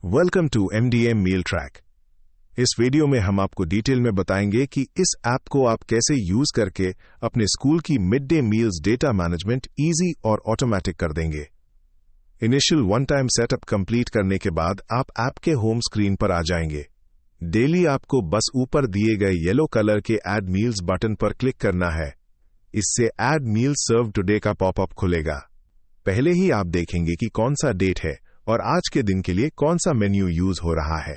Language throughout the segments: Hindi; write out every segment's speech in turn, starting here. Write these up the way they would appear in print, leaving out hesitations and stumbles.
Welcome to MDM meal track. इस वीडियो में हम आपको डिटेल में बताएंगे कि इस ऐप को आप कैसे यूज करके अपने स्कूल की mid day meals data management easy और ऑटोमेटिक कर देंगे। Initial one time setup complete करने के बाद आप ऐप के होम स्क्रीन पर आ जाएंगे। डेली आपको बस ऊपर दिए गए येलो कलर के ऐड मील्स बटन पर क्लिक करना है। इससे ऐड मील्स सर्व टुडे का पॉपअप खुलेगा। पहले ही आप देखेंगे कि कौन सा डेट है और आज के दिन के लिए कौन सा मेन्यू यूज हो रहा है।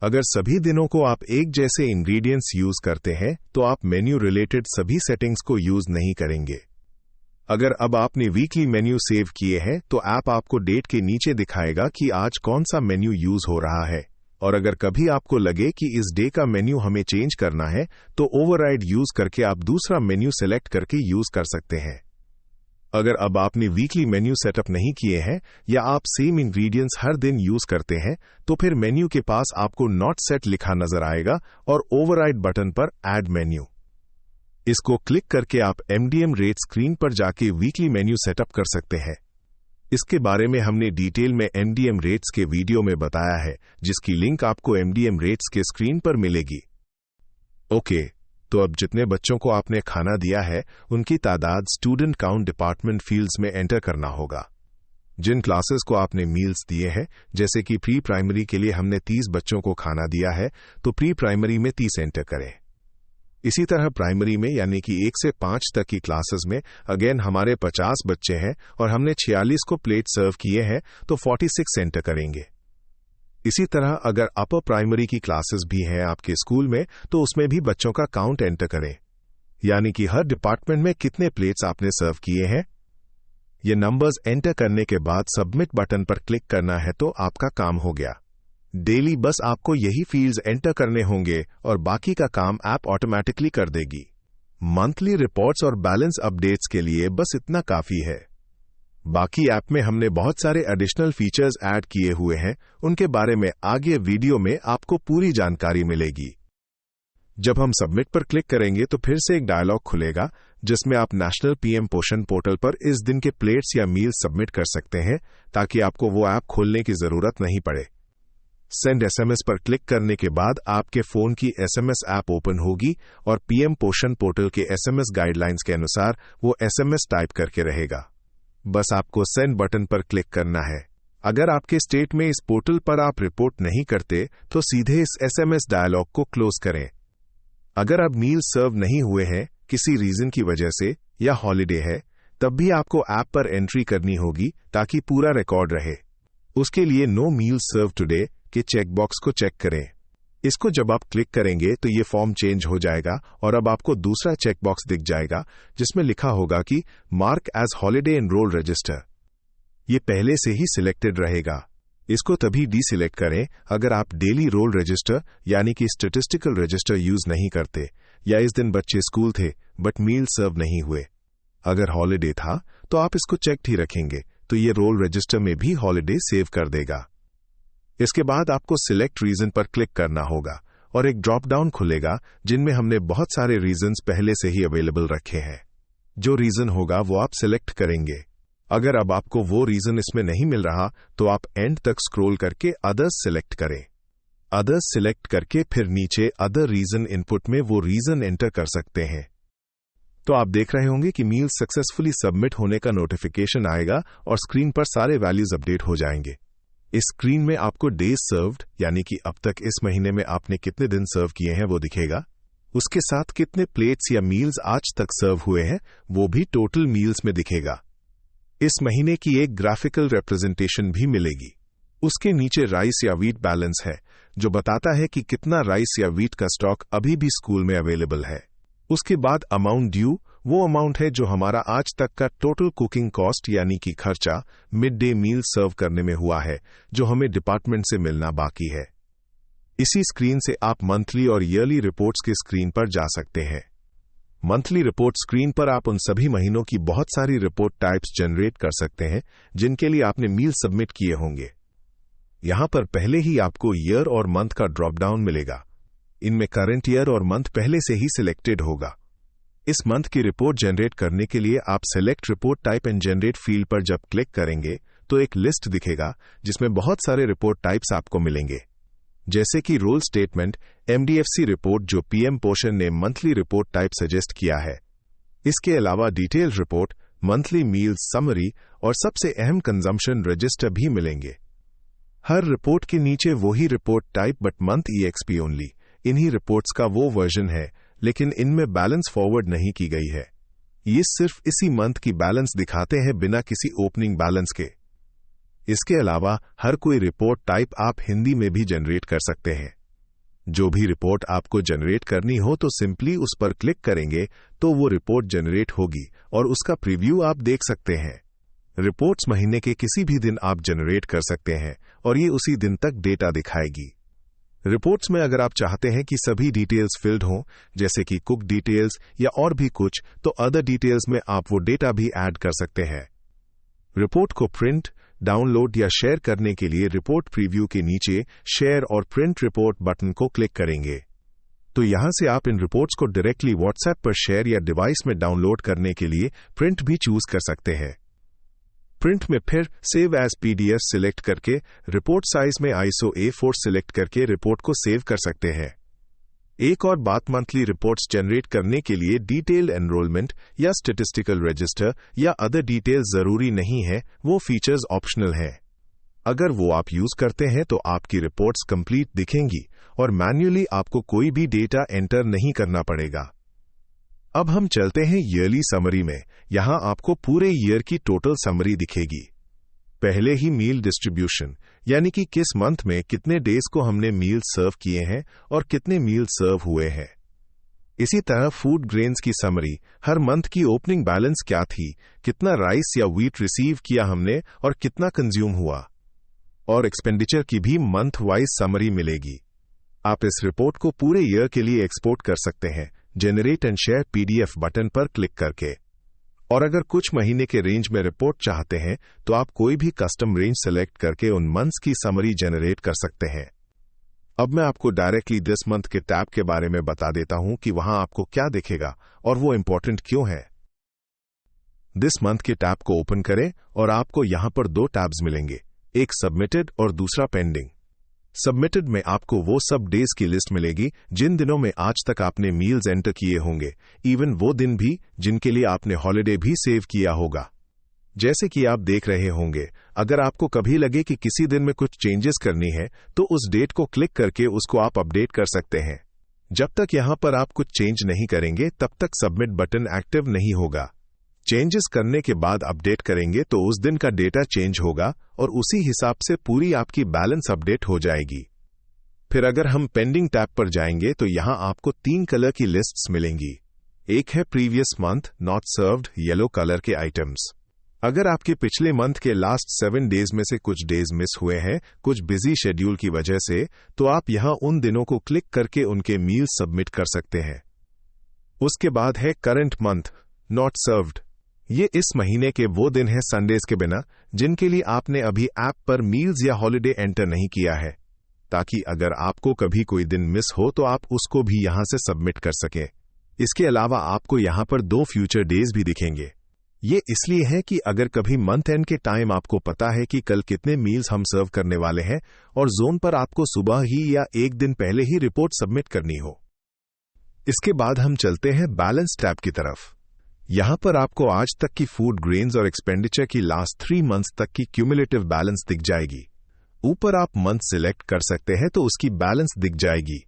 अगर सभी दिनों को आप एक जैसे इंग्रेडिएंट्स यूज करते हैं तो आप मेन्यू रिलेटेड सभी सेटिंग्स को यूज नहीं करेंगे। अगर अब आपने वीकली मेन्यू सेव किए हैं तो ऐप आपको डेट के नीचे दिखाएगा कि आज कौन सा मेन्यू यूज हो रहा है, और अगर कभी आपको लगे कि इस डे का मेन्यू हमें चेंज करना है तो ओवरराइड यूज करके आप दूसरा मेन्यू सेलेक्ट करके यूज कर सकते हैं। अगर अब आपने वीकली मेन्यू सेटअप नहीं किए हैं या आप सेम इंग्रेडिएंट्स हर दिन यूज करते हैं तो फिर मेन्यू के पास आपको नॉट सेट लिखा नजर आएगा और ओवरराइड बटन पर ऐड मेन्यू, इसको क्लिक करके आप MDM रेट स्क्रीन पर जाके वीकली मेन्यू सेटअप कर सकते हैं। इसके बारे में हमने डिटेल में MDM रेट्स के वीडियो में बताया है, जिसकी लिंक आपको MDM रेट्स के स्क्रीन पर मिलेगी। ओके, तो अब जितने बच्चों को आपने खाना दिया है उनकी तादाद स्टूडेंट काउंट डिपार्टमेंट फील्ड्स में एंटर करना होगा। जिन क्लासेस को आपने मील्स दिए हैं, जैसे कि प्री प्राइमरी के लिए हमने 30 बच्चों को खाना दिया है तो प्री प्राइमरी में 30 एंटर करें। इसी तरह प्राइमरी में यानी कि 1 से 5 तक की क्लासेस में अगेन हमारे 50 बच्चे हैं और हमने 46 को प्लेट सर्व किए हैं तो 46 एंटर करेंगे। इसी तरह अगर अपर प्राइमरी की क्लासेस भी हैं आपके स्कूल में तो उसमें भी बच्चों का काउंट एंटर करें, यानी कि हर डिपार्टमेंट में कितने प्लेट्स आपने सर्व किए हैं। ये नंबर्स एंटर करने के बाद सबमिट बटन पर क्लिक करना है तो आपका काम हो गया। डेली बस आपको यही फील्ड्स एंटर करने होंगे और बाकी का काम ऐप ऑटोमेटिकली कर देगी। मंथली रिपोर्ट्स और बैलेंस अपडेट्स के लिए बस इतना काफी है। बाकी ऐप में हमने बहुत सारे एडिशनल फीचर्स ऐड किए हुए हैं, उनके बारे में आगे वीडियो में आपको पूरी जानकारी मिलेगी। जब हम सबमिट पर क्लिक करेंगे तो फिर से एक डायलॉग खुलेगा जिसमें आप नेशनल PM पोषण पोर्टल पर इस दिन के प्लेट्स या मील सबमिट कर सकते हैं, ताकि आपको वो ऐप खोलने की जरूरत नहीं पड़े। सेंड SMS पर क्लिक करने के बाद आपके फोन की SMS ऐप ओपन होगी और PM पोषण पोर्टल के SMS गाइडलाइंस के अनुसार वो SMS टाइप करके रहेगा। बस आपको सेंड बटन पर क्लिक करना है। अगर आपके स्टेट में इस पोर्टल पर आप रिपोर्ट नहीं करते तो सीधे इस SMS डायलॉग को क्लोज करें। अगर अब मील सर्व नहीं हुए हैं किसी रीजन की वजह से या हॉलिडे है, तब भी आपको ऐप पर एंट्री करनी होगी ताकि पूरा रिकॉर्ड रहे। उसके लिए नो मील सर्व टुडे के चेकबॉक्स को चेक करें। इसको जब आप क्लिक करेंगे तो ये फॉर्म चेंज हो जाएगा और अब आपको दूसरा चेकबॉक्स दिख जाएगा जिसमें लिखा होगा कि mark as holiday enrol register. ये पहले से ही सिलेक्टेड रहेगा। इसको तभी डीसिलेक्ट करें अगर आप डेली रोल रजिस्टर यानी कि स्टैटिस्टिकल रजिस्टर यूज नहीं करते या इस दिन बच्चे स्कूल थे बट मील सर्व नहीं हुए। अगर हॉलिडे था तो आप इसको चेक्ड ही रखेंगे तो ये रोल रजिस्टर में भी हॉलिडे सेव कर देगा। इसके बाद आपको सिलेक्ट रीजन पर क्लिक करना होगा और एक ड्रॉप डाउन खुलेगा जिनमें हमने बहुत सारे रीजन्स पहले से ही अवेलेबल रखे हैं। जो रीजन होगा वो आप सिलेक्ट करेंगे। अगर अब आपको वो रीजन इसमें नहीं मिल रहा तो आप एंड तक स्क्रॉल करके अदर्स सिलेक्ट करें। अदर्स सिलेक्ट करके फिर नीचे अदर रीजन इनपुट में वो रीजन एंटर कर सकते हैं। तो आप देख रहे होंगे कि मील सक्सेसफुली सबमिट होने का नोटिफिकेशन आएगा और स्क्रीन पर सारे वैल्यूज अपडेट हो जाएंगे। इस स्क्रीन में आपको डेज सर्व्ड यानी कि अब तक इस महीने में आपने कितने दिन सर्व किए हैं वो दिखेगा। उसके साथ कितने प्लेट्स या मील्स आज तक सर्व हुए हैं वो भी टोटल मील्स में दिखेगा। इस महीने की एक ग्राफिकल रिप्रेजेंटेशन भी मिलेगी। उसके नीचे राइस या व्हीट बैलेंस है जो बताता है कि कितना राइस या व्हीट का स्टॉक अभी भी स्कूल में अवेलेबल है। उसके बाद अमाउंट ड्यू वो अमाउंट है जो हमारा आज तक का टोटल कुकिंग कॉस्ट यानी कि खर्चा मिड डे मील सर्व करने में हुआ है, जो हमें डिपार्टमेंट से मिलना बाकी है। इसी स्क्रीन से आप मंथली और ईयरली रिपोर्ट्स के स्क्रीन पर जा सकते हैं। मंथली रिपोर्ट स्क्रीन पर आप उन सभी महीनों की बहुत सारी रिपोर्ट टाइप्स जनरेट कर सकते हैं जिनके लिए आपने मील सबमिट किए होंगे। यहां पर पहले ही आपको ईयर और मंथ का ड्रॉप डाउन मिलेगा। इनमें करंट ईयर और मंथ पहले से ही सिलेक्टेड होगा। इस मंथ की रिपोर्ट जनरेट करने के लिए आप select report type and generate field पर जब क्लिक करेंगे तो एक लिस्ट दिखेगा जिसमें बहुत सारे रिपोर्ट टाइप्स आपको मिलेंगे, जैसे कि रोल स्टेटमेंट, MDFC रिपोर्ट जो PM पोर्शन ने मंथली रिपोर्ट टाइप सजेस्ट किया है। इसके अलावा detail report, monthly meals summary और सबसे अहम कंजम्पशन रजिस्टर भी मिलेंगे। हर रिपोर्ट के नीचे वही report type but month EXP only. इन्हीं रिपोर्ट्स का वो वर्जन है, लेकिन इनमें बैलेंस फॉरवर्ड नहीं की गई है। ये सिर्फ इसी मंथ की बैलेंस दिखाते हैं बिना किसी ओपनिंग बैलेंस के। इसके अलावा हर कोई रिपोर्ट टाइप आप हिंदी में भी जनरेट कर सकते हैं। जो भी रिपोर्ट आपको जनरेट करनी हो तो सिंपली उस पर क्लिक करेंगे तो वो रिपोर्ट जनरेट होगी और उसका प्रीव्यू आप देख सकते हैं। रिपोर्ट्स महीने के किसी भी दिन आप जनरेट कर सकते हैं और ये उसी दिन तक डेटा दिखाएगी। रिपोर्ट्स में अगर आप चाहते हैं कि सभी डिटेल्स फिल्ड हों, जैसे कि कुक डिटेल्स या और भी कुछ, तो अदर डिटेल्स में आप वो डेटा भी ऐड कर सकते हैं। रिपोर्ट को प्रिंट, डाउनलोड या शेयर करने के लिए रिपोर्ट प्रीव्यू के नीचे शेयर और प्रिंट रिपोर्ट बटन को क्लिक करेंगे तो यहां से आप इन रिपोर्ट्स को डायरेक्टली व्हाट्सएप पर शेयर या डिवाइस में डाउनलोड करने के लिए प्रिंट भी चूज कर सकते हैं। प्रिंट में फिर सेव एज PDF सिलेक्ट करके रिपोर्ट साइज में ISO A4 सिलेक्ट करके रिपोर्ट को सेव कर सकते हैं। एक और बात, मंथली रिपोर्ट्स जनरेट करने के लिए डिटेल एनरोलमेंट या स्टैटिस्टिकल रजिस्टर या अदर डिटेल्स जरूरी नहीं है, वो फीचर्स ऑप्शनल है। अगर वो आप यूज करते हैं तो आपकी रिपोर्ट्स कंप्लीट दिखेंगी और मैन्युअली आपको कोई भी डेटा एंटर नहीं करना पड़ेगा। अब हम चलते हैं ईयरली समरी में। यहां आपको पूरे ईयर की टोटल समरी दिखेगी। पहले ही मील डिस्ट्रीब्यूशन, यानी कि किस मंथ में कितने डेज को हमने मील सर्व किए हैं और कितने मील सर्व हुए हैं। इसी तरह फूड ग्रेन्स की समरी, हर मंथ की ओपनिंग बैलेंस क्या थी, कितना राइस या व्हीट रिसीव किया हमने और कितना कंज्यूम हुआ। और एक्सपेंडिचर की भी मंथ वाइज समरी मिलेगी। आप इस रिपोर्ट को पूरे ईयर के लिए एक्सपोर्ट कर सकते हैं generate and share PDF button पर क्लिक करके। और अगर कुछ महीने के रेंज में रिपोर्ट चाहते हैं तो आप कोई भी कस्टम रेंज सेलेक्ट करके उन मंथ्स की समरी जनरेट कर सकते हैं। अब मैं आपको डायरेक्टली दिस मंथ के टैब के बारे में बता देता हूं कि वहां आपको क्या दिखेगा और वो इंपॉर्टेंट क्यों है। दिस मंथ के टैब को ओपन करें और आपको यहां पर दो टैब्स मिलेंगे, एक सबमिटेड और दूसरा पेंडिंग। सबमिटेड में आपको वो सब डेज की लिस्ट मिलेगी जिन दिनों में आज तक आपने मील्स एंटर किए होंगे, इवन वो दिन भी जिनके लिए आपने हॉलिडे भी सेव किया होगा। जैसे कि आप देख रहे होंगे, अगर आपको कभी लगे कि किसी दिन में कुछ चेंजेस करनी है तो उस डेट को क्लिक करके उसको आप अपडेट कर सकते हैं। जब तक यहां पर आप कुछ चेंज नहीं करेंगे तब तक सबमिट बटन एक्टिव नहीं होगा। चेंजेस करने के बाद अपडेट करेंगे तो उस दिन का डेटा चेंज होगा और उसी हिसाब से पूरी आपकी बैलेंस अपडेट हो जाएगी। फिर अगर हम पेंडिंग टैब पर जाएंगे तो यहां आपको 3 कलर की लिस्ट्स मिलेंगी। एक है previous month not served yellow colour के आइटम्स। अगर आपके पिछले मंथ के लास्ट 7 डेज में से कुछ डेज मिस हुए हैं कुछ बिजी शेड्यूल की वजह से, तो आप यहां उन दिनों को क्लिक करके उनके मील सबमिट कर सकते हैं। उसके बाद है करंट मंथ नॉट सर्व्ड। ये इस महीने के वो दिन हैं संडेज के बिना जिनके लिए आपने अभी ऐप पर मील्स या हॉलिडे एंटर नहीं किया है, ताकि अगर आपको कभी कोई दिन मिस हो तो आप उसको भी यहां से सबमिट कर सकें। इसके अलावा आपको यहां पर 2 फ्यूचर डेज भी दिखेंगे। ये इसलिए है कि अगर कभी मंथ एंड के टाइम आपको पता है कि कल कितने मील्स हम सर्व करने वाले हैं और जोन पर आपको सुबह ही या एक दिन पहले ही रिपोर्ट सबमिट करनी हो। इसके बाद हम चलते हैं बैलेंस टैब की तरफ। यहां पर आपको आज तक की फूड ग्रेन्स और एक्सपेंडिचर की लास्ट 3 मंथ्स तक की क्यूमुलेटिव बैलेंस दिख जाएगी। ऊपर आप मंथ सिलेक्ट कर सकते हैं तो उसकी बैलेंस दिख जाएगी।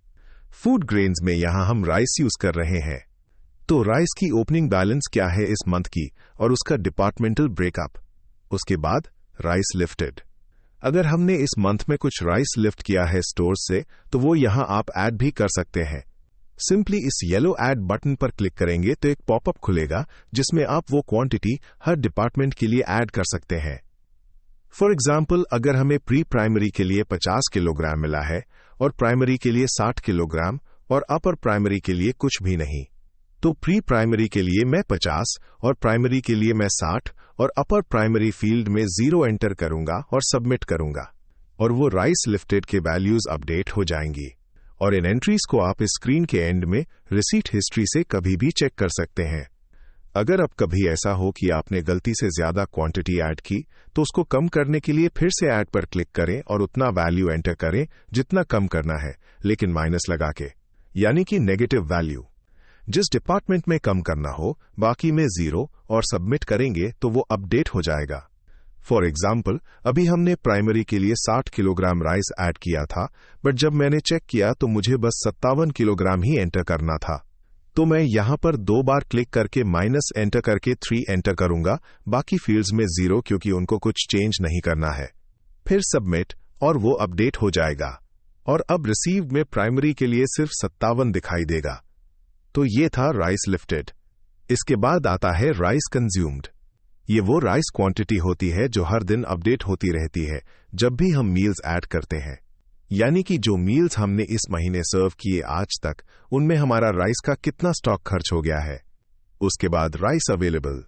फूड ग्रेन्स में यहां हम राइस यूज कर रहे हैं, तो राइस की ओपनिंग बैलेंस क्या है इस मंथ की और उसका डिपार्टमेंटल ब्रेकअप। उसके बाद राइस लिफ्टेड। अगर हमने इस मंथ में कुछ राइस लिफ्ट किया है स्टोर से तो वो यहां आप ऐड भी कर सकते हैं। सिंपली इस येलो ऐड बटन पर क्लिक करेंगे तो एक पॉपअप खुलेगा जिसमें आप वो क्वांटिटी हर डिपार्टमेंट के लिए ऐड कर सकते हैं। फॉर एग्जाम्पल, अगर हमें प्री प्राइमरी के लिए 50 किलोग्राम मिला है और प्राइमरी के लिए 60 किलोग्राम और अपर प्राइमरी के लिए कुछ भी नहीं, तो प्री प्राइमरी के लिए मैं 50 और प्राइमरी के लिए मैं 60 और अपर प्राइमरी फील्ड में 0 एंटर करूंगा और सबमिट करूंगा और वो राइस लिफ्टेड के वैल्यूज अपडेट हो जाएंगी। और इन एंट्रीज को आप इस स्क्रीन के एंड में रिसीट हिस्ट्री से कभी भी चेक कर सकते हैं। अगर अब कभी ऐसा हो कि आपने गलती से ज्यादा क्वांटिटी ऐड की, तो उसको कम करने के लिए फिर से ऐड पर क्लिक करें और उतना वैल्यू एंटर करें जितना कम करना है, लेकिन माइनस लगा के, यानी कि नेगेटिव वैल्यू। जिस डिपार्टमेंट में कम करना हो, बाकी में 0 और सबमिट करेंगे तो वो अपडेट हो जाएगा। फॉर एग्जाम्पल, अभी हमने प्राइमरी के लिए 60 किलोग्राम राइस ऐड किया था, बट जब मैंने चेक किया तो मुझे बस 57 किलोग्राम ही एंटर करना था। तो मैं यहां पर 2 बार क्लिक करके माइनस एंटर करके 3 एंटर करूंगा, बाकी फील्ड्स में 0 क्योंकि उनको कुछ चेंज नहीं करना है। फिर सबमिट और वो अपडेट हो जाएगा। और अब रिसीव्ड में प्राइमरी के लिए सिर्फ 57 दिखाई देगा। तो ये था राइस लिफ्टेड। इसके बाद आता है राइस कंज्यूम्ड। ये वो राइस क्वांटिटी होती है जो हर दिन अपडेट होती रहती है जब भी हम मील्स ऐड करते हैं, यानी कि जो मील्स हमने इस महीने सर्व किए आज तक, उनमें हमारा राइस का कितना स्टॉक खर्च हो गया है। उसके बाद राइस अवेलेबल।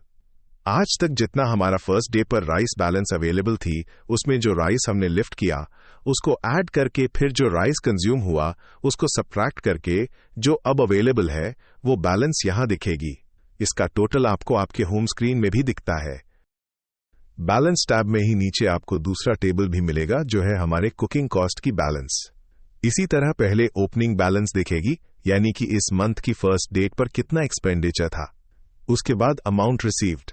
आज तक जितना हमारा फर्स्ट डे पर राइस बैलेंस अवेलेबल थी, उसमें जो राइस हमने लिफ्ट किया उसको ऐड करके फिर जो राइस कंज्यूम हुआ उसको सब्ट्रैक्ट करके जो अब अवेलेबल है वो बैलेंस यहां दिखेगी। इसका टोटल आपको आपके होम स्क्रीन में भी दिखता है। बैलेंस टैब में ही नीचे आपको दूसरा टेबल भी मिलेगा जो है हमारे कुकिंग कॉस्ट की बैलेंस। इसी तरह पहले ओपनिंग बैलेंस दिखेगी, यानी कि इस मंथ की फर्स्ट डेट पर कितना एक्सपेंडिचर था। उसके बाद अमाउंट रिसीव्ड।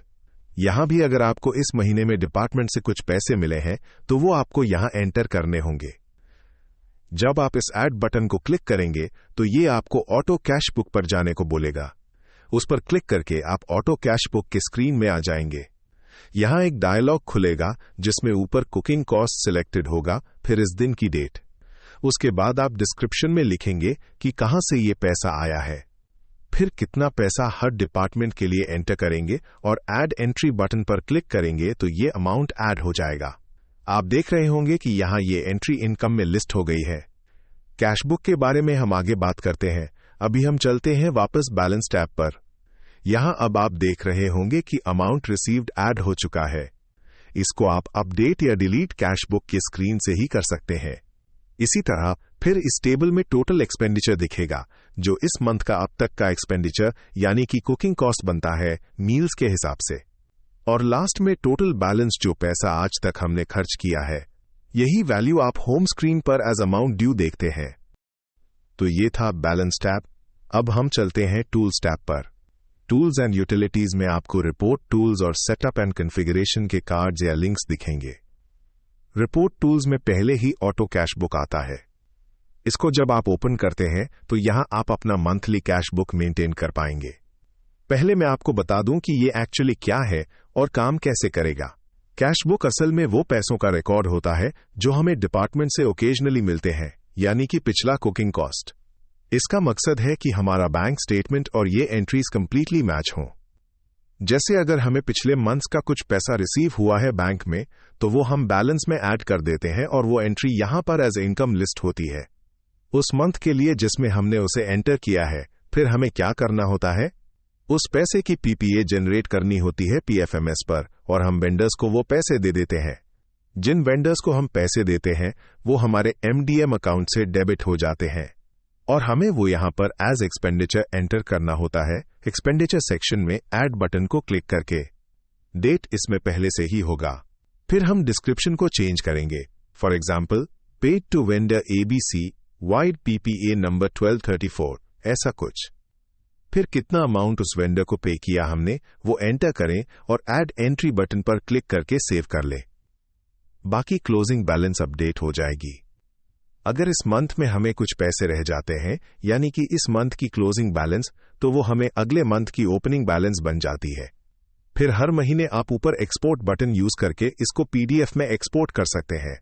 यहां भी अगर आपको इस महीने में डिपार्टमेंट से कुछ पैसे मिले हैं तो वो आपको यहां एंटर करने होंगे। जब आप इस ऐड बटन को क्लिक करेंगे तो ये आपको ऑटो कैश बुक पर जाने को बोलेगा। उस पर क्लिक करके आप ऑटो कैश बुक के स्क्रीन में आ जाएंगे। यहां एक डायलॉग खुलेगा जिसमें ऊपर कुकिंग कॉस्ट सिलेक्टेड होगा, फिर इस दिन की डेट। उसके बाद आप डिस्क्रिप्शन में लिखेंगे कि कहां से ये पैसा आया है, फिर कितना पैसा हर डिपार्टमेंट के लिए एंटर करेंगे और ऐड एंट्री बटन पर क्लिक करेंगे तो ये अमाउंट ऐड हो जाएगा। आप देख रहे होंगे कि यहां ये एंट्री इनकम में लिस्ट हो गई है। कैश बुक के बारे में हम आगे बात करते हैं। अभी हम चलते हैं वापस बैलेंस टैब पर। यहां अब आप देख रहे होंगे कि अमाउंट रिसीव्ड ऐड हो चुका है। इसको आप अपडेट या डिलीट कैश बुक की स्क्रीन से ही कर सकते हैं। इसी तरह फिर इस टेबल में टोटल एक्सपेंडिचर दिखेगा, जो इस मंथ का अब तक का एक्सपेंडिचर यानी कि कुकिंग कॉस्ट बनता है मील्स के हिसाब से। और लास्ट में टोटल बैलेंस, जो पैसा आज तक हमने खर्च किया है। यही वैल्यू आप होम स्क्रीन पर एज अमाउंट ड्यू देखते हैं। तो ये था बैलेंस टैब। अब हम चलते हैं टूल्स टैब पर। टूल्स एंड यूटिलिटीज में आपको रिपोर्ट टूल्स और सेटअप एंड कॉन्फ़िगरेशन के कार्ड्स या लिंक्स दिखेंगे। रिपोर्ट टूल्स में पहले ही ऑटो कैश बुक आता है। इसको जब आप ओपन करते हैं तो यहां आप अपना मंथली कैश बुक मेंटेन कर पाएंगे। पहले मैं आपको बता दूं कि ये एक्चुअली क्या है और काम कैसे करेगा। कैश बुक असल में वो पैसों का रिकॉर्ड होता है जो हमें डिपार्टमेंट से ओकेजनली मिलते हैं, यानी कि पिछला कुकिंग कॉस्ट। इसका मकसद है कि हमारा बैंक स्टेटमेंट और ये एंट्रीज कंप्लीटली मैच हों। जैसे अगर हमें पिछले मंथ्स का कुछ पैसा रिसीव हुआ है बैंक में, तो वो हम बैलेंस में ऐड कर देते हैं और वो एंट्री यहां पर एज इनकम लिस्ट होती है उस मंथ के लिए जिसमें हमने उसे एंटर किया है। फिर हमें क्या करना होता है, उस पैसे की पीपीए जनरेट करनी होती है पीएफएमएस पर, और हम वेंडर्स को वो पैसे दे देते हैं। जिन वेंडर्स को हम पैसे देते हैं वो हमारे एमडीएम अकाउंट से डेबिट हो जाते हैं और हमें वो यहां पर एज एक्सपेंडिचर एंटर करना होता है एक्सपेंडिचर सेक्शन में ऐड बटन को क्लिक करके। डेट इसमें पहले से ही होगा। फिर हम डिस्क्रिप्शन को चेंज करेंगे। For example, paid to vendor ABC vide PPA number 1234, ऐसा कुछ। फिर कितना अमाउंट उस वेंडर को पे किया हमने वो एंटर करें और ऐड एंट्री बटन पर क्लिक करके सेव कर ले। बाकी क्लोजिंग बैलेंस अपडेट हो जाएगी। अगर इस मंथ में हमें कुछ पैसे रह जाते हैं, यानी कि इस मंथ की क्लोजिंग बैलेंस, तो वो हमें अगले मंथ की ओपनिंग बैलेंस बन जाती है। फिर हर महीने आप ऊपर एक्सपोर्ट बटन यूज करके इसको पीडीएफ में एक्सपोर्ट कर सकते हैं।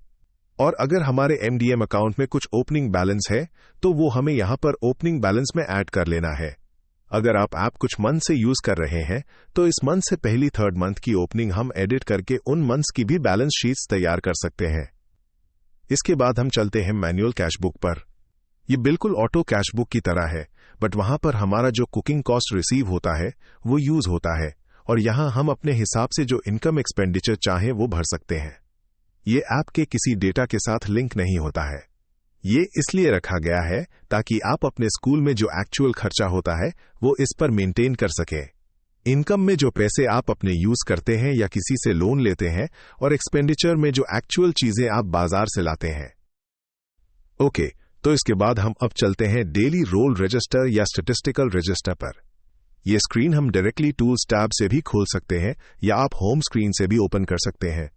और अगर हमारे एमडीएम अकाउंट में कुछ ओपनिंग बैलेंस है तो वो हमें यहां पर ओपनिंग बैलेंस में ऐड कर लेना है। अगर आप ऐप कुछ मंथ से यूज कर रहे हैं तो इस मंथ से पहली थर्ड मंथ की ओपनिंग हम एडिट करके उन मंथ्स की भी बैलेंस शीट्स तैयार कर सकते हैं। इसके बाद हम चलते हैं मैनुअल कैश बुक पर। यह बिल्कुल ऑटो कैश बुक की तरह है, बट वहां पर हमारा जो कुकिंग कॉस्ट रिसीव होता है वो यूज होता है और यहां हम अपने हिसाब से जो इनकम एक्सपेंडिचर चाहें वो भर सकते हैं। ये ऐप के किसी डेटा के साथ लिंक नहीं होता है। ये इसलिए रखा गया है ताकि आप अपने स्कूल में जो एक्चुअल खर्चा होता है वो इस पर मेंटेन कर सकें। इनकम में जो पैसे आप अपने यूज करते हैं या किसी से लोन लेते हैं, और एक्सपेंडिचर में जो एक्चुअल चीजें आप बाजार से लाते हैं। ओके, तो इसके बाद हम अब चलते हैं डेली रोल रजिस्टर या स्टैटिस्टिकल रजिस्टर पर। यह स्क्रीन हम डायरेक्टली टूल्स टैब से भी खोल सकते हैं या आप होम स्क्रीन से भी ओपन कर सकते हैं।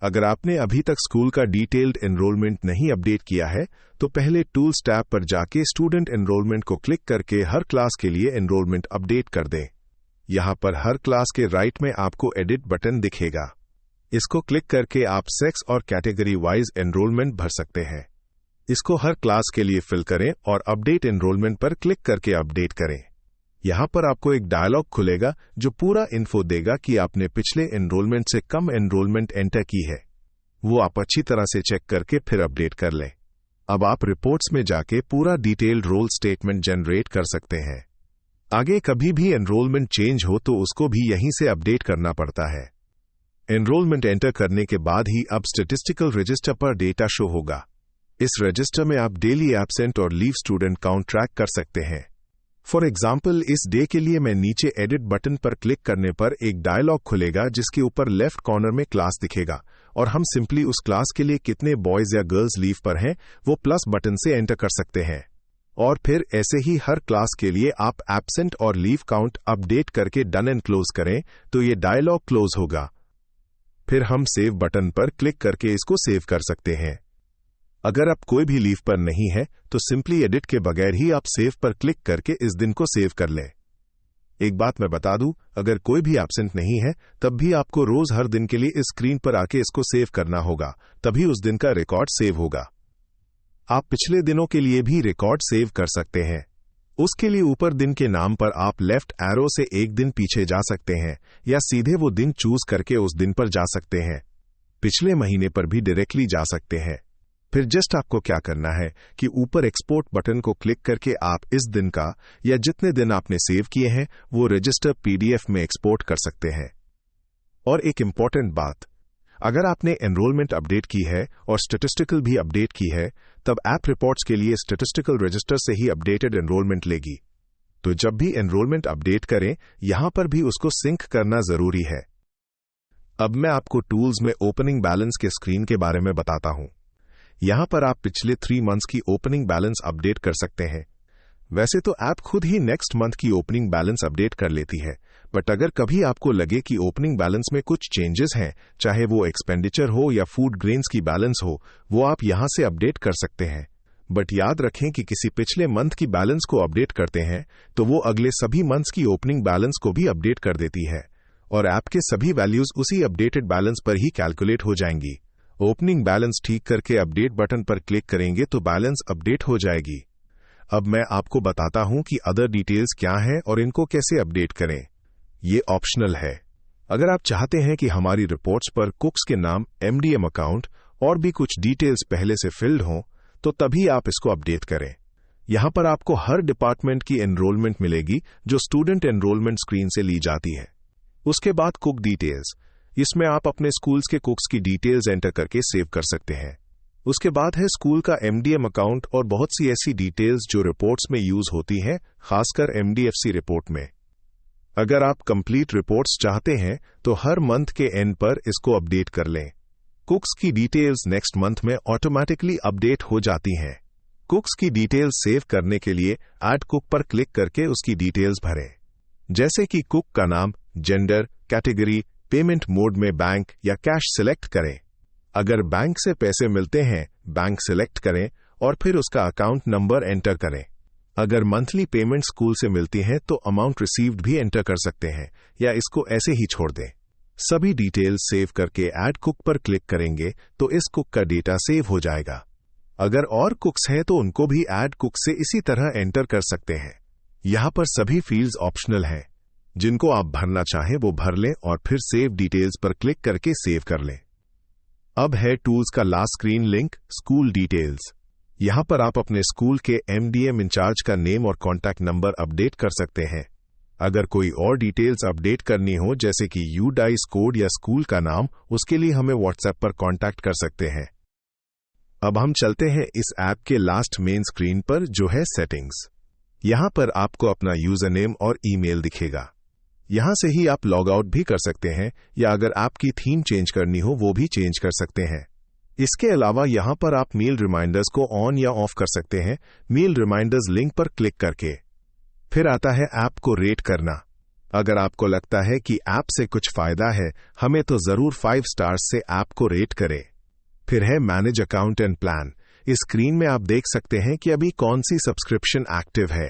अगर आपने अभी तक स्कूल का डिटेल्ड एनरोलमेंट नहीं अपडेट किया है तो पहले टूल्स टैब पर जाके स्टूडेंट एनरोलमेंट को क्लिक करके हर क्लास के लिए एनरोलमेंट अपडेट कर दें। यहां पर हर क्लास के राइट में आपको एडिट बटन दिखेगा। इसको क्लिक करके आप सेक्स और कैटेगरी वाइज एनरोलमेंट भर सकते हैं। इसको हर क्लास के लिए फिल करें और अपडेट एनरोलमेंट पर क्लिक करके अपडेट करें। यहां पर आपको एक डायलॉग खुलेगा जो पूरा इन्फो देगा कि आपने पिछले एनरोलमेंट से कम एनरोलमेंट एंटर की है। वो आप अच्छी तरह से चेक करके फिर अपडेट कर लें। अब आप रिपोर्ट्स में जाके पूरा डिटेल्ड रोल स्टेटमेंट जनरेट कर सकते हैं। आगे कभी भी एनरोलमेंट चेंज हो तो उसको भी यहीं से अपडेट करना पड़ता है। एनरोलमेंट एंटर करने के बाद ही अब स्टैटिस्टिकल रजिस्टर पर डेटा शो होगा। इस रजिस्टर में आप डेली एब्सेंट और लीव स्टूडेंट काउंट ट्रैक कर सकते हैं। फॉर एग्जाम्पल, इस डे के लिए मैं नीचे एडिट बटन पर क्लिक करने पर एक डायलॉग खुलेगा जिसके ऊपर लेफ्ट कॉर्नर में क्लास दिखेगा और हम सिंपली उस क्लास के लिए कितने बॉयज या गर्ल्स लीव पर हैं वो प्लस बटन से एंटर कर सकते हैं। और फिर ऐसे ही हर क्लास के लिए आप एब्सेंट और लीव काउंट अपडेट करके डन एंड क्लोज करें तो ये डायलॉग क्लोज होगा। फिर हम सेव बटन पर क्लिक करके इसको सेव कर सकते हैं। अगर आप कोई भी लीव पर नहीं है तो सिंपली एडिट के बगैर ही आप सेव पर क्लिक करके इस दिन को सेव कर लें। एक बात मैं बता दूं, अगर कोई भी एब्सेंट नहीं है तब भी आपको रोज हर दिन के लिए इस स्क्रीन पर आके इसको सेव करना होगा, तभी उस दिन का रिकॉर्ड सेव होगा। आप पिछले दिनों के लिए भी रिकॉर्ड सेव कर सकते हैं। उसके लिए ऊपर दिन के नाम पर आप लेफ्ट एरो से एक दिन पीछे जा सकते हैं या सीधे वो दिन चूज करके उस दिन पर जा सकते हैं। पिछले महीने पर भी डायरेक्टली जा सकते हैं। फिर जस्ट आपको क्या करना है कि ऊपर एक्सपोर्ट बटन को क्लिक करके आप इस दिन का या जितने दिन आपने सेव किए हैं वो रजिस्टर पीडीएफ में एक्सपोर्ट कर सकते हैं। और एक इंपॉर्टेंट बात, अगर आपने एनरोलमेंट अपडेट की है और स्टैटिस्टिकल भी अपडेट की है तब ऐप रिपोर्ट्स के लिए स्टैटिस्टिकल रजिस्टर से ही अपडेटेड एनरोलमेंट लेगी। तो जब भी एनरोलमेंट अपडेट करें यहां पर भी उसको सिंक करना जरूरी है। अब मैं आपको टूल्स में ओपनिंग बैलेंस के स्क्रीन के बारे में बताता हूं। यहां पर आप पिछले 3 मंथ्स की ओपनिंग बैलेंस अपडेट कर सकते हैं। वैसे तो ऐप खुद ही नेक्स्ट मंथ की ओपनिंग बैलेंस अपडेट कर लेती है, बट अगर कभी आपको लगे कि ओपनिंग बैलेंस में कुछ चेंजेस हैं, चाहे वो एक्सपेंडिचर हो या फूड ग्रेन्स की बैलेंस हो, वो आप यहां से अपडेट कर सकते हैं। बट याद रखें कि किसी पिछले मंथ की बैलेंस को अपडेट करते हैं तो वो अगले सभी मंथ्स की ओपनिंग बैलेंस को भी अपडेट कर देती है और ऐप के सभी वैल्यूज उसी अपडेटेड बैलेंस पर ही कैलकुलेट हो जाएंगी। ओपनिंग बैलेंस ठीक करके अपडेट बटन पर क्लिक करेंगे तो बैलेंस अपडेट हो जाएगी। अब मैं आपको बताता हूं कि अदर डिटेल्स क्या हैं और इनको कैसे अपडेट करें। ये ऑप्शनल है। अगर आप चाहते हैं कि हमारी रिपोर्ट्स पर कुक्स के नाम, एमडीएम अकाउंट और भी कुछ डिटेल्स पहले से फिल्ड हों तो तभी आप इसको अपडेट करें। यहां पर आपको हर डिपार्टमेंट की एनरोलमेंट मिलेगी जो स्टूडेंट एनरोलमेंट स्क्रीन से ली जाती है। उसके बाद कुक डिटेल्स, इसमें आप अपने स्कूल्स के कुक्स की डिटेल्स एंटर करके सेव कर सकते हैं। उसके बाद है स्कूल का एमडीएम अकाउंट और बहुत सी ऐसी डिटेल्स जो रिपोर्ट्स में यूज होती हैं, खासकर एमडीएफसी रिपोर्ट में। अगर आप कंप्लीट रिपोर्ट्स चाहते हैं तो हर मंथ के एंड पर इसको अपडेट कर लें। कुक्स की डिटेल्स नेक्स्ट मंथ में ऑटोमेटिकली अपडेट हो जाती हैं। कुक्स की डिटेल्स सेव करने के लिए ऐड कुक पर क्लिक करके उसकी डिटेल्स भरें, जैसे कि कुक का नाम, जेंडर, कैटेगरी, पेमेंट मोड में बैंक या कैश सिलेक्ट करें। अगर बैंक से पैसे मिलते हैं, बैंक सिलेक्ट करें और फिर उसका अकाउंट नंबर एंटर करें। अगर मंथली पेमेंट स्कूल से मिलती है तो अमाउंट रिसीव्ड भी एंटर कर सकते हैं या इसको ऐसे ही छोड़ दें। सभी डिटेल्स सेव करके ऐड कुक पर क्लिक करेंगे तो इस कुक का डेटा सेव हो जाएगा। अगर और कुक्स हैं तो उनको भी ऐड कुक से इसी तरह एंटर कर सकते हैं। यहां पर सभी फील्ड्स ऑप्शनल हैं, जिनको आप भरना चाहें वो भर लें और फिर सेव डिटेल्स पर क्लिक करके सेव कर लें। अब है टूल्स का last screen link, school details. यहां पर आप अपने स्कूल के एमडीएम इंचार्ज का नेम और कॉन्टैक्ट नंबर अपडेट कर सकते हैं। अगर कोई और डिटेल्स अपडेट करनी हो जैसे कि यूडाइस कोड या स्कूल का नाम, उसके लिए हमें व्हाट्सएप पर कॉन्टैक्ट कर सकते हैं। अब हम चलते हैं इस ऐप के लास्ट मेन स्क्रीन पर जो है सेटिंग्स। यहां पर आपको अपना यूजर नेम और ईमेल दिखेगा। यहां से ही आप लॉग आउट भी कर सकते हैं या अगर आपकी थीम चेंज करनी हो वो भी चेंज कर सकते हैं। इसके अलावा यहां पर आप मेल रिमाइंडर्स को ऑन या ऑफ कर सकते हैं मेल रिमाइंडर्स लिंक पर क्लिक करके। फिर आता है ऐप को रेट करना। अगर आपको लगता है कि ऐप से कुछ फायदा है, हमें तो जरूर 5 स्टार्स से ऐप को रेट करें। फिर है मैनेज अकाउंट एंड प्लान। इस स्क्रीन में आप देख सकते हैं कि अभी कौन सी सब्सक्रिप्शन एक्टिव है।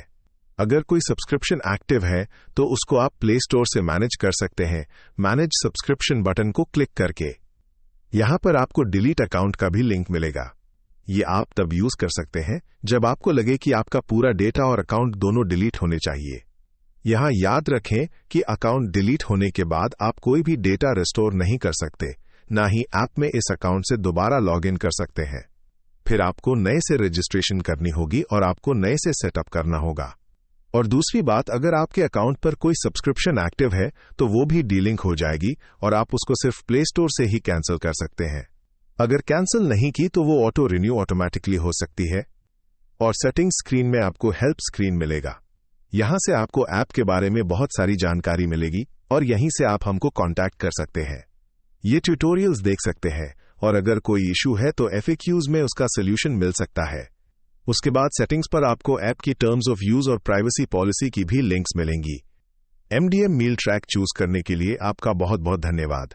अगर कोई सब्सक्रिप्शन एक्टिव है तो उसको आप प्ले स्टोर से मैनेज कर सकते हैं मैनेज सब्सक्रिप्शन बटन को क्लिक करके। यहां पर आपको डिलीट अकाउंट का भी लिंक मिलेगा। ये आप तब यूज कर सकते हैं जब आपको लगे कि आपका पूरा डेटा और अकाउंट दोनों डिलीट होने चाहिए। यहां याद रखें कि अकाउंट डिलीट होने के बाद आप कोई भी डेटा रिस्टोर नहीं कर सकते, ना ही ऐप में इस अकाउंट से दोबारा लॉग इन कर सकते हैं। फिर आपको नए से रजिस्ट्रेशन करनी होगी और आपको नए से सेटअप करना होगा। और दूसरी बात, अगर आपके अकाउंट पर कोई सब्सक्रिप्शन एक्टिव है तो वो भी डीलिंक हो जाएगी और आप उसको सिर्फ प्ले स्टोर से ही कैंसिल कर सकते हैं। अगर कैंसिल नहीं की तो वो ऑटो रिन्यू ऑटोमेटिकली हो सकती है। और सेटिंग्स स्क्रीन में आपको हेल्प स्क्रीन मिलेगा। यहां से आपको ऐप के बारे में बहुत सारी जानकारी मिलेगी और यहीं से आप हमको कांटेक्ट कर सकते हैं। ये ट्यूटोरियल्स देख सकते हैं और अगर कोई इशू है तो FAQs में उसका सोल्यूशन मिल सकता है। उसके बाद सेटिंग्स पर आपको ऐप की टर्म्स ऑफ यूज और प्राइवेसी पॉलिसी की भी लिंक्स मिलेंगी। MDM मील ट्रैक चूज करने के लिए आपका बहुत बहुत धन्यवाद।